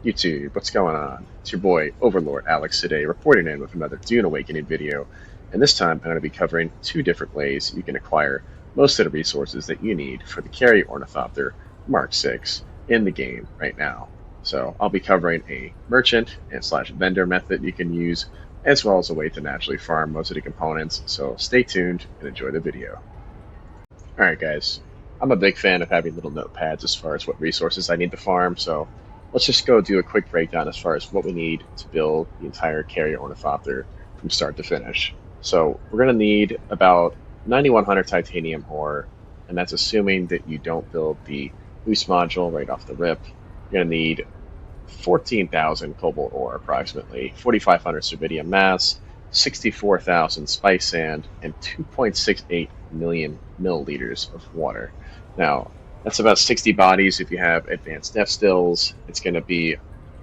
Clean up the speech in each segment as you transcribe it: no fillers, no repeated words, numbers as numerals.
YouTube, what's going on? It's your boy Overlord Alex today, reporting in with another Dune Awakening video, and this time I'm going to be covering two different ways you can acquire most of the resources that you need for the Carrier Ornithopter Mark 6 in the game right now. So I'll be covering a merchant and slash vendor method you can use, as well as a way to naturally farm most of the components, so stay tuned and enjoy the video. Alright guys, I'm a big fan of having little notepads as far as what resources I need to farm, so let's just go do a quick breakdown as far as what we need to build the entire Carrier Ornithopter from start to finish. So we're going to need about 9100 titanium ore, and that's assuming that you don't build the boost module right off the rip. You're going to need 14,000 cobalt ore approximately, 4,500 cerbidium mass, 64,000 spice sand, and 2.68 million milliliters of water. Now, that's about 60 bodies if you have advanced depth stills. It's going to be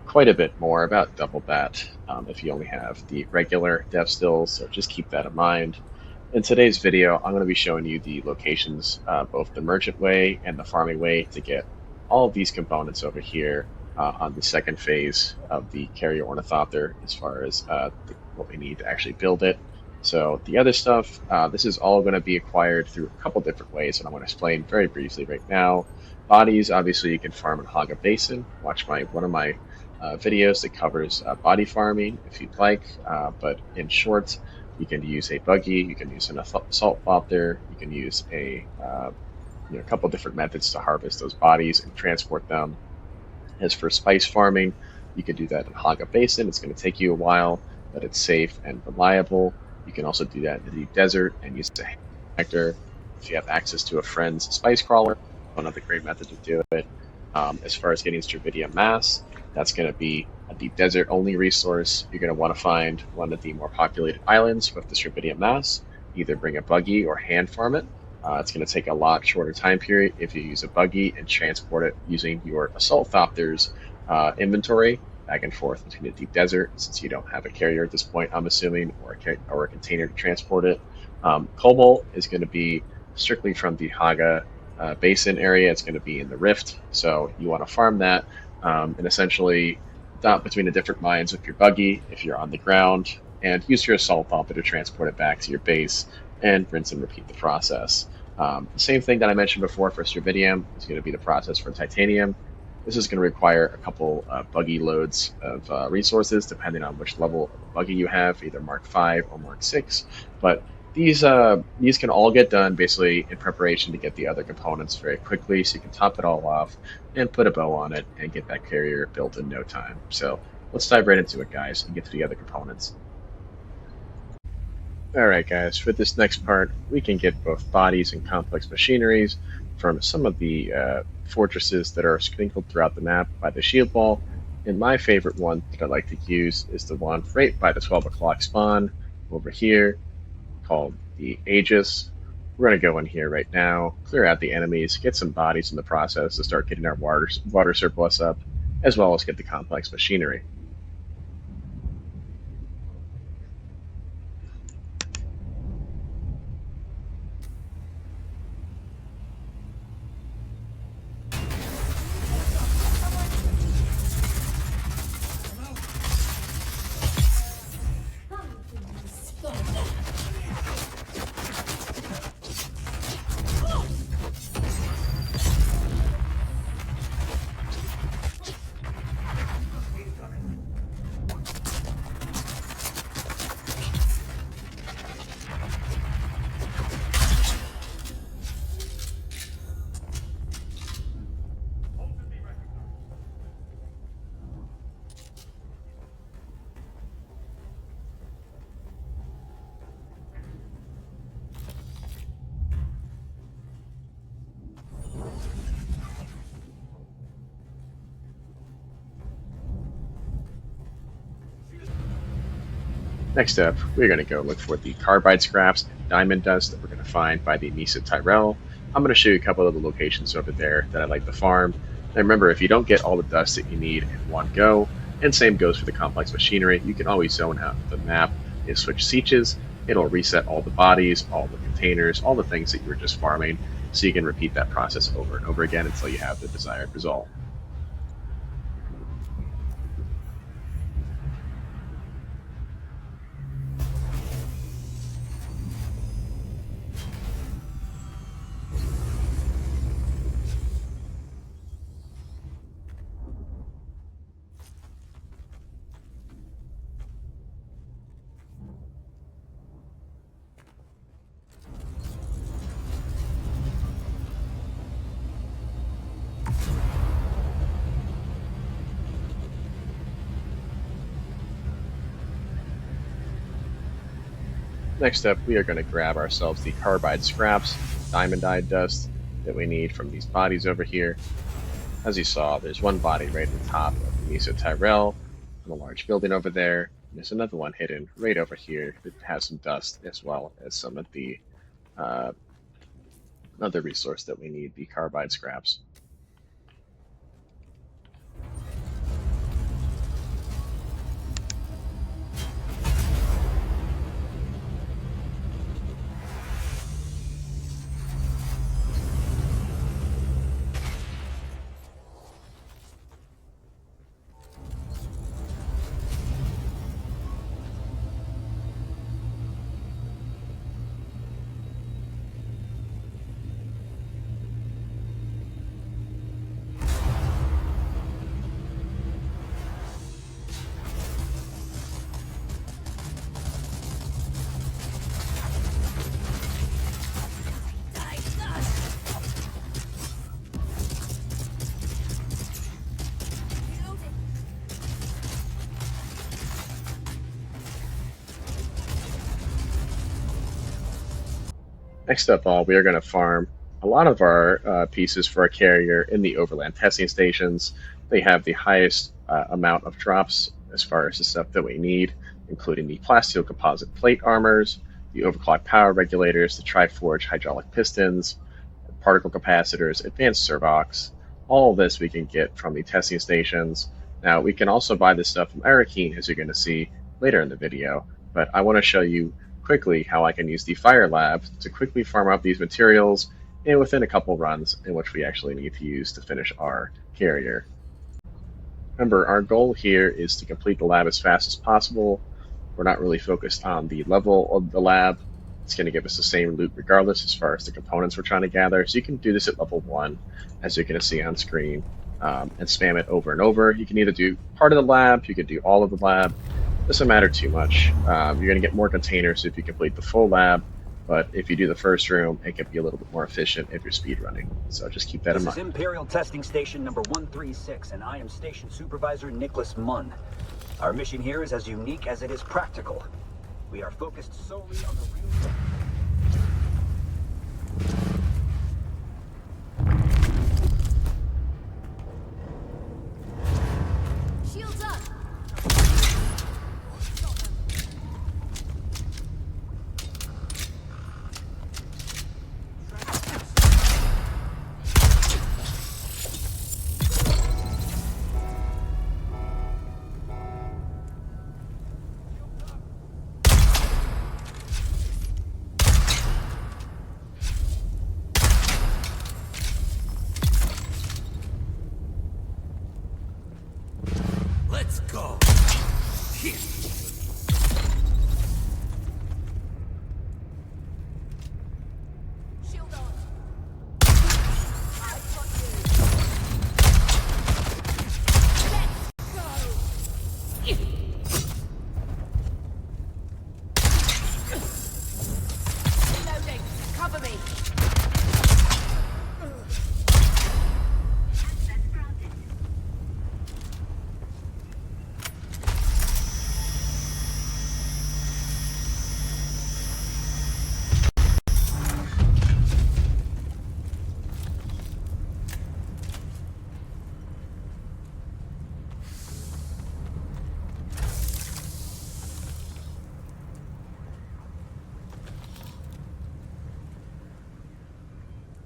quite a bit more, about double that if you only have the regular depth stills, so just keep that in mind. In today's video, I'm going to be showing you the locations, both the merchant way and the farming way, to get all of these components over here on the second phase of the Carrier Ornithopter as far as what we need to actually build it. So the other stuff, this is all going to be acquired through a couple different ways, and I'm going to explain very briefly right now. Bodies, obviously, you can farm in Hagga Basin. Watch one of my videos that covers body farming if you'd like, but in short, you can use a buggy, you can use an assault thopter, you can use a couple different methods to harvest those bodies and transport them. As for spice farming, you can do that in Hagga Basin. It's going to take you a while, but it's safe and reliable. You can also do that in the deep desert and use a connector. If you have access to a friend's spice crawler, another great method to do it. As far as getting cerbidium mass, that's going to be a deep desert only resource. You're going to want to find one of the more populated islands with the cerbidium mass. Either bring a buggy or hand farm it. It's going to take a lot shorter time period if you use a buggy and transport it using your assault thopter's inventory back and forth between the deep desert, since you don't have a carrier at this point, I'm assuming, or a container to transport it. Cobalt is going to be strictly from the Hagga Basin area. It's going to be in the rift, so you want to farm that and essentially dump between the different mines with your buggy if you're on the ground, and use your assault thopter to transport it back to your base and rinse and repeat the process. The same thing that I mentioned before for cerbidium is going to be the process for titanium. This is going to require a couple buggy loads of resources depending on which level of buggy you have, either Mark 5 or Mark 6. But these can all get done basically in preparation to get the other components very quickly, so you can top it all off and put a bow on it and get that carrier built in no time. So let's dive right into it, guys, and get to the other components. Alright guys, for this next part, we can get both bodies and complex machineries from some of the fortresses that are sprinkled throughout the map by the shield wall, and my favorite one that I like to use is the one right by the 12 o'clock spawn over here, called the Aegis. We're going to go in here right now, clear out the enemies, get some bodies in the process to start getting our water surplus up, as well as get the complex machinery. Next up, we're going to go look for the Carbide scraps and diamond dust that we're going to find by the Mesa Tyrell. I'm going to show you a couple of the locations over there that I like to farm. And remember, if you don't get all the dust that you need in one go, and same goes for the complex machinery, you can always zone out the map and switch sietches. It'll reset all the bodies, all the containers, all the things that you were just farming, so you can repeat that process over and over again until you have the desired result. Next up, we are going to grab ourselves the carbide scraps, diamondite dust that we need from these bodies over here. As you saw, there's one body right at the top of the Meso Tyrell on a large building over there. And there's another one hidden right over here that has some dust as well as some of the uh, another resource that we need, the carbide scraps. Next up, we are going to farm a lot of our pieces for our carrier in the Overland Testing Stations. They have the highest amount of drops as far as the stuff that we need, including the plasteel composite plate armors, the overclock power regulators, the Triforge hydraulic pistons, particle capacitors, advanced Servocs. All of this we can get from the testing stations. Now, we can also buy this stuff from Arakeen, as you're going to see later in the video, but I want to show you quickly how I can use the Fire Lab to quickly farm up these materials and within a couple runs in which we actually need to use to finish our carrier. Remember, our goal here is to complete the lab as fast as possible. We're not really focused on the level of the lab. It's going to give us the same loot regardless as far as the components we're trying to gather. So you can do this at level 1, as you're going to see on screen, and spam it over and over. You can either do part of the lab, you can do all of the lab. Doesn't matter too much. You're going to get more containers if you complete the full lab, but if you do the first room, it can be a little bit more efficient if you're speed running. So just keep that in mind. This is Imperial Testing Station number 136, and I am Station Supervisor Nicholas Munn. Our mission here is as unique as it is practical. We are focused solely on the real... Shields up! Let's go. Here. Shield on! I've got you! Let's go! Reloading! Cover me!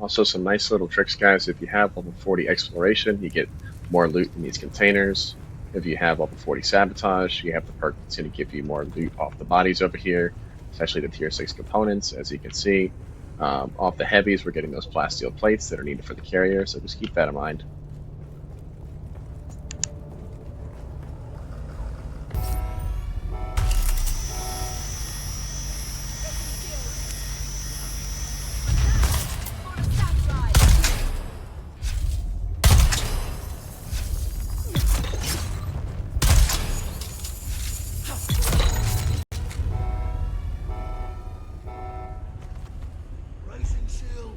Also, some nice little tricks, guys. If you have level 40 exploration, you get more loot in these containers. If you have level 40 sabotage, you have the perk that's going to give you more loot off the bodies over here, especially the tier 6 components, as you can see. Off the heavies, we're getting those plasteel plates that are needed for the carrier, so just keep that in mind. Raising shield.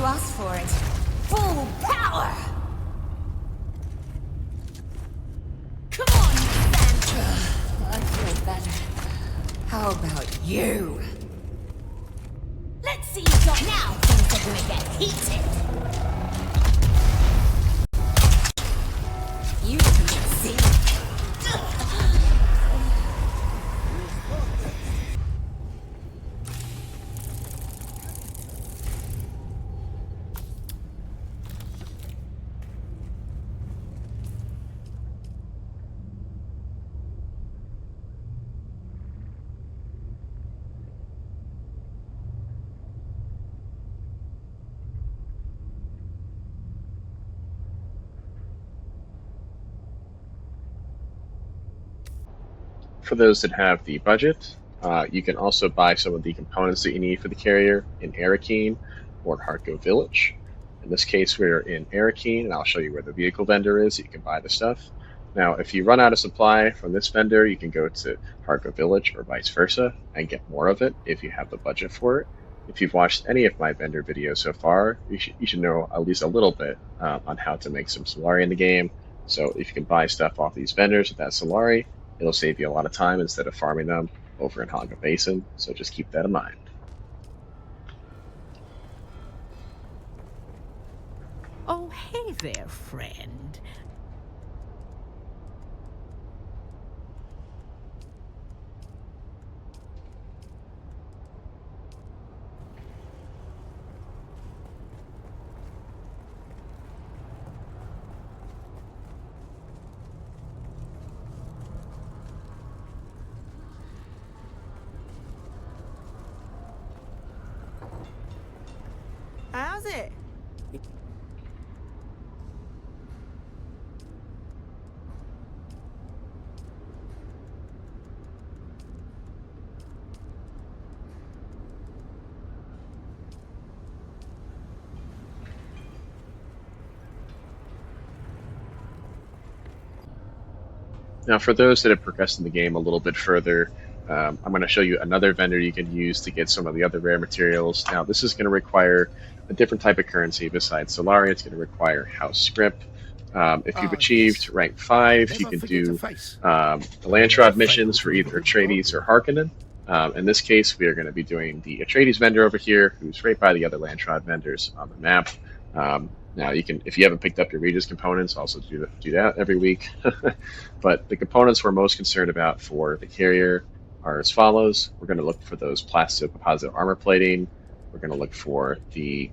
asked for it. Full power! Come on, Santa! I feel better. How about you? Let's see you drop now. Things are gonna get heated. You can see. For those that have the budget, you can also buy some of the components that you need for the carrier in Arakeen or Hagga Village. In this case, we're in Arakeen, and I'll show you where the vehicle vendor is so you can buy the stuff. Now, if you run out of supply from this vendor, you can go to Hagga Village or vice versa and get more of it if you have the budget for it. If you've watched any of my vendor videos so far, you should know at least a little bit on how to make some Solari in the game. So if you can buy stuff off these vendors with that Solari, it'll save you a lot of time instead of farming them over in Hagga Basin, so just keep that in mind. Oh, hey there, friend. How's it? Now, for those that have progressed in the game a little bit further, I'm going to show you another vendor you can use to get some of the other rare materials. Now, this is going to require a different type of currency besides Solari. It's going to require house script. If you've achieved rank 5, you can do the Landsraad missions for either Atreides or Harkonnen. In this case, we are going to be doing the Atreides vendor over here, who's right by the other Landsraad vendors on the map. Now, you can, if you haven't picked up your Regis components, also do that every week. But the components we're most concerned about for the carrier are as follows. We're going to look for those plasteel composite armor plating. We're going to look for the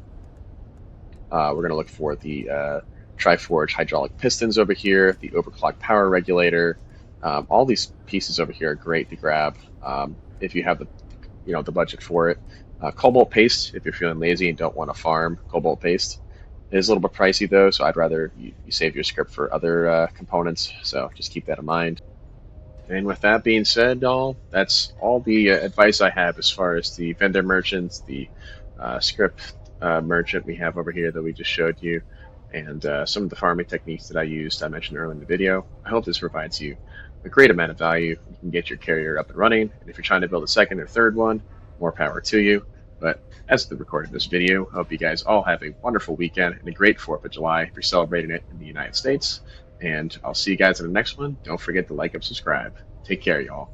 Triforge hydraulic pistons over here, the overclock power regulator. All these pieces over here are great to grab if you have the budget for it. Cobalt paste, if you're feeling lazy and don't want to farm cobalt paste. It is a little bit pricey though, so I'd rather you save your script for other components, so just keep that in mind. And with that being said, that's all the advice I have as far as the vendor merchants, the script merchant we have over here that we just showed you, and some of the farming techniques that I mentioned earlier in the video. I hope this provides you a great amount of value. You can get your carrier up and running, and if you're trying to build a second or third one, more power to you. But as the recording of this video, I hope you guys all have a wonderful weekend and a great 4th of July if you're celebrating it in the United States. And I'll see you guys in the next one. Don't forget to like and subscribe. Take care, y'all.